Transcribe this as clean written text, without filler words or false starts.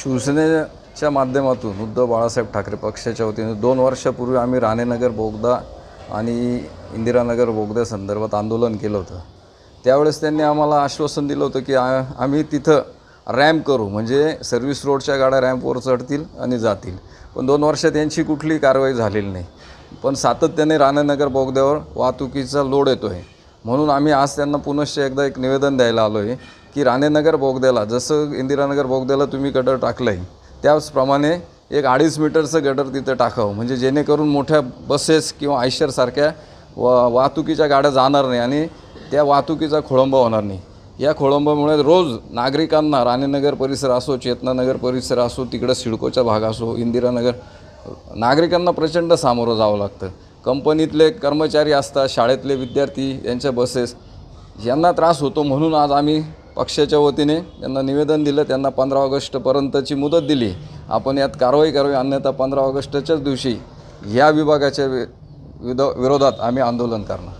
शिवसेनेच्या माध्यमातून उद्धव बाळासाहेब ठाकरे पक्षाच्या वतीने 2 वर्षापूर्वी आम्ही राणेनगर बोगदा आणि इंदिरानगर बोगद्यासंदर्भात आंदोलन केलं होतं। त्यावेळेस त्यांनी आम्हाला आश्वासन दिलं होतं की आम्ही तिथं रॅम्प करू, म्हणजे सर्व्हिस रोडच्या गाड्या रॅम्पवर चढतील आणि जातील। पण 2 वर्षात यांची कुठलीही कारवाई झालेली नाही। पण सातत्याने राणेनगर बोगद्यावर वाहतुकीचा लोड येतो आहे, म्हणून आम्ही आज त्यांना पुनश्च एकदा एक निवेदन द्यायला आलो आहे की राणेनगर बोगद्याला जसं इंदिरानगर बोगद्याला तुम्ही गटर टाकलं आहे त्याचप्रमाणे एक 2.5 मीटरचं गटर तिथं टाकावं, म्हणजे जेणेकरून मोठ्या बसेस किंवा आयशरसारख्या वाहतुकीच्या गाड्या जाणार नाही आणि त्या वाहतुकीचा खोळंबा होणार नाही। या खोळंबामुळे रोज नागरिकांना राणेनगर परिसर असो, चेतनानगर परिसर असो, तिकडं सिडकोचा भाग असो, इंदिरानगर, नागरिकांना प्रचंड सामोरं जावं लागतं। कंपनीतले कर्मचारी असतात, शाळेतले विद्यार्थी, यांच्या बसेस यांना त्रास होतो। म्हणून आज आम्ही पक्षाच्या वतीने त्यांना निवेदन दिलं, त्यांना 15 ऑगस्टपर्यंतची मुदत दिली। आपण यात कारवाई करावी, अन्यथा 15 ऑगस्टच्याच दिवशी या विभागाच्या विरोधात आम्ही आंदोलन करणार।